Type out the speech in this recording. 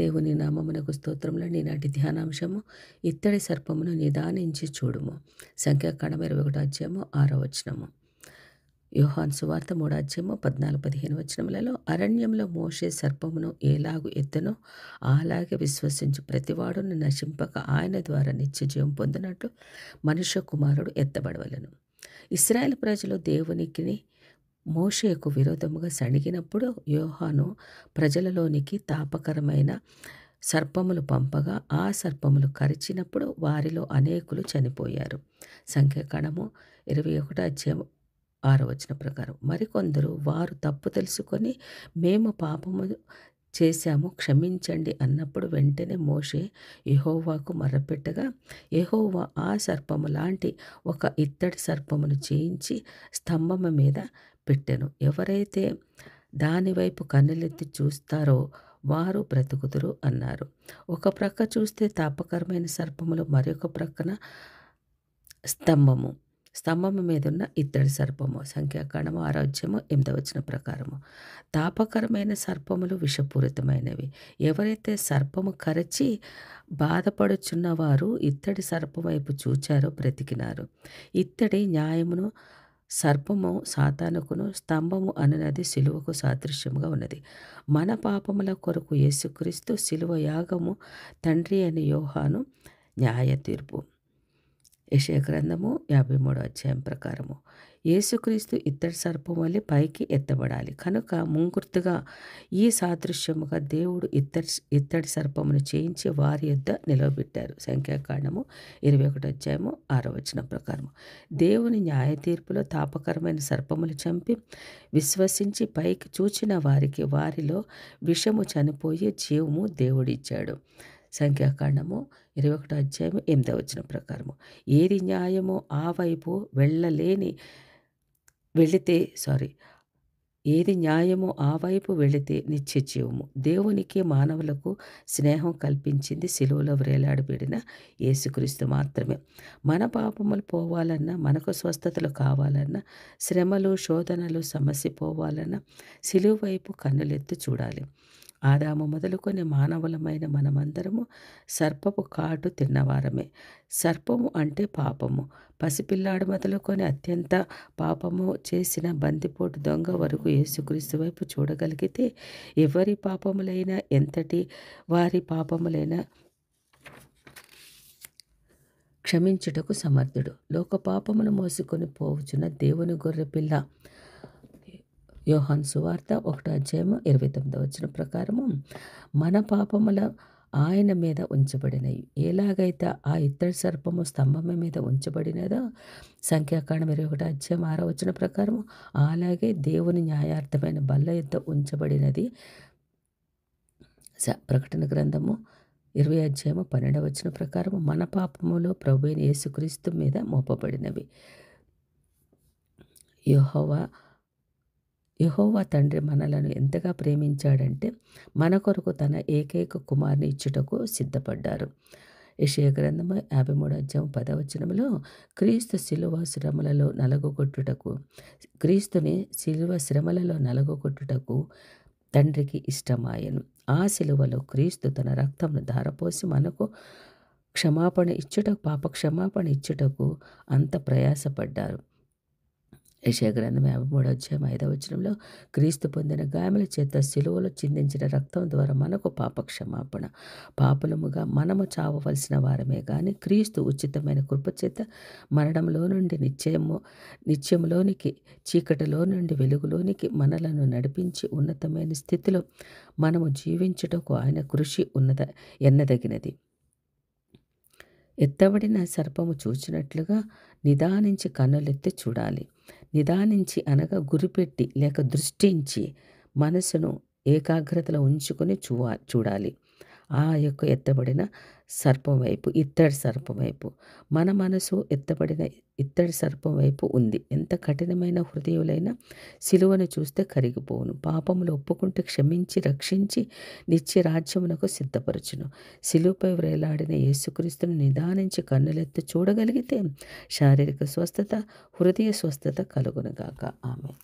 దేవుని నామమునకు స్తోత్రములు. ఈనాటి ధ్యానాంశము ఇత్తడి సర్పమును నిదానించి చూడుము. సంఖ్యాకాండం 21 అధ్యాయము 6వ వచనము. యోహాను సువార్త 3వ అధ్యాయము 14-15 వచనములలో అరణ్యంలో మోషే సర్పమును ఎలాగు ఎత్తెనో అలాగే విశ్వసించు ప్రతివాడును నశింపక ఆయన ద్వారా నిత్యజీవం పొందినట్లు మనుష్య కుమారుడు ఎత్తబడవలెను. ఇశ్రాయేలు ప్రజలు దేవునికి మోషేకు విరోధముగా సణిగినప్పుడు యోహాను ప్రజలలోనికి తాపకరమైన సర్పములు పంపగా ఆ సర్పములు కరిచినప్పుడు వారిలో అనేకులు చనిపోయారు. సంఖ్యాకాండము 21 అధ్యాయం 6వ వచనం ప్రకారం. మరికొందరు వారు తప్పు తెలుసుకొని మేము పాపము చేశాము క్షమించండి అన్నప్పుడు వెంటనే మోషే యెహోవాకు మొర్రపెట్టగా యెహోవా ఆ సర్పము లాంటి ఒక ఇత్తడి సర్పమును చేయించి స్తంభము మీద పెట్టెను. ఎవరైతే దానివైపు కన్నులెత్తి చూస్తారో వారు బ్రతుకుదురు అన్నారు. ఒక ప్రక్క చూస్తే తాపకరమైన సర్పములు, మరొక ప్రక్కన స్తంభము మీదున్న ఇత్తడి సర్పము. సంఖ్యాకాండము 6వ అధ్యాయము 8వ వచనం ప్రకారము. తాపకరమైన సర్పములు విషపూరితమైనవి. ఎవరైతే సర్పము కరచి బాధపడుచున్నవారు ఇత్తడి సర్పం వైపు చూచారో బ్రతికినారు. ఇత్తడి న్యాయమును, సర్పము సాతానుకును, స్తంభము అనునది సిలువకు సాదృశ్యముగా ఉన్నది. మన పాపముల కొరకు యేసుక్రీస్తు సిలువ యాగము తండ్రి అయిన యోహాను న్యాయ తీర్పు. యెషయా గ్రంథము 53వ అధ్యాయం ప్రకారము యేసుక్రీస్తు ఇత్తడి సర్పం వలె పైకి ఎత్తబడాలి. కనుక ముంగుర్తుగా ఈ సాదృశ్యముగా దేవుడు ఇత్తడి సర్పమును చేయించి వారి యొద్ద నిలవబెట్టారు. సంఖ్యాకాండము 21 అధ్యాయము 6వ వచనం ప్రకారము. దేవుని న్యాయ తీర్పులో తాపకరమైన సర్పములు చంపి విశ్వసించి పైకి చూచిన వారికి వారిలో విషము చనిపోయి జీవము దేవుడిచ్చాడు. సంఖ్యాకాండము 21 అధ్యాయము 8వ వచనం ప్రకారము. ఏది న్యాయమో ఆ వైపు వెళితే నిత్య జీవము. దేవునికి మానవులకు స్నేహం కల్పించింది సిలువలో వేలాడబడిన యేసుక్రీస్తు మాత్రమే. మన పాపములు పోవాలన్నా, మనకు స్వస్థతలు కావాలన్నా, శ్రమలు, శోధనలు, సమస్య పోవాలన్నా సిలువ వైపు కన్నులెత్తి చూడాలి. ఆదాము మొదలుకొని మానవులమైన మనమందరము సర్పపు కాటు తిన్నవారమే. సర్పము అంటే పాపము. పసిపిల్లాడు మొదలుకొని అత్యంత పాపము చేసిన బందిపోటు దొంగ వరకు యేసుక్రీస్తు వైపు చూడగలిగితే ఎవరి పాపములైనా, ఎంతటి వారి పాపములైనా క్షమించుటకు సమర్థుడు. లోక పాపమును మోసుకొని పోవుచున్న దేవుని గొర్రెపిల్ల. యోహాను సువార్త 1వ అధ్యాయము 29వ వచనం ప్రకారము మన పాపముల ఆయన మీద ఉంచబడినవి. ఎలాగైతే ఆ ఇత్తడి సర్పము స్తంభము మీద ఉంచబడినదో సంఖ్యాకాండం 21 అధ్యాయం 6వ వచనం ప్రకారము అలాగే దేవుని న్యాయార్థమైన బల్ల యొద్ద ఉంచబడినది. ప్రకటన గ్రంథము 20 అధ్యాయము 12వ వచనం ప్రకారము మన పాపములో ప్రభువైన యేసుక్రీస్తు మీద మోపబడినవి. యెహోవా తండ్రి మనలను ఎంతగా ప్రేమించాడంటే మన కొరకు తన ఏకైక కుమారుని ఇచ్చుటకు సిద్ధపడ్డారు. యెషయా గ్రంథము 53వ అధ్యాయం 10వ వచనములో క్రీస్తుని సిలువ శ్రమలలో నలగొట్టుటకు తండ్రికి ఇష్టమాయను. ఆ సిలువలో క్రీస్తు తన రక్తమును ధారపోసి మనకు పాప క్షమాపణ ఇచ్చుటకు అంత ప్రయాసపడ్డారు. యెషయా గ్రంథం 53వ అధ్యాయం 5వ వచనంలో క్రీస్తు పొందిన గాయముల చేత సిలువలో చిందించిన రక్తం ద్వారా మనకు పాప క్షమాపణ. పాపులముగా మనము చావవలసిన వారమే గాని క్రీస్తు ఉచితమైన కృపచేత మరణంలో నుండి నిత్యములోనికి, చీకటిలో నుండి వెలుగులోనికి మనలను నడిపించి ఉన్నతమైన స్థితిలో మనము జీవించుటకు ఆయన కృషి ఎన్నదగినది. ఎత్తబడిన సర్పము చూచినట్లుగా నిదానించి కన్నులెత్తి చూడాలి. నిదానించి అనగా గురిపెట్టి లేక దృష్టించి మనసును ఏకాగ్రతలో ఉంచుకొని చూడాలి. ఆ యొక్క ఎత్తబడిన సర్పం వైపు, ఇత్తడి సర్పం వైపు. మన మనసు ఎత్తబడిన ఇత్తడి సర్పం వైపు ఉంది. ఎంత కఠినమైన హృదయులైనా సిలువను చూస్తే కరిగిపోవును. పాపములు ఒప్పుకుంటే క్షమించి రక్షించి నిత్య రాజ్యమునకు సిద్ధపరచును. సిలువపై వేలాడిన యేసుక్రీస్తును నిదానించి కన్నులెత్తి చూడగలిగితే శారీరక స్వస్థత, హృదయ స్వస్థత కలుగునుగాక. ఆమేన్.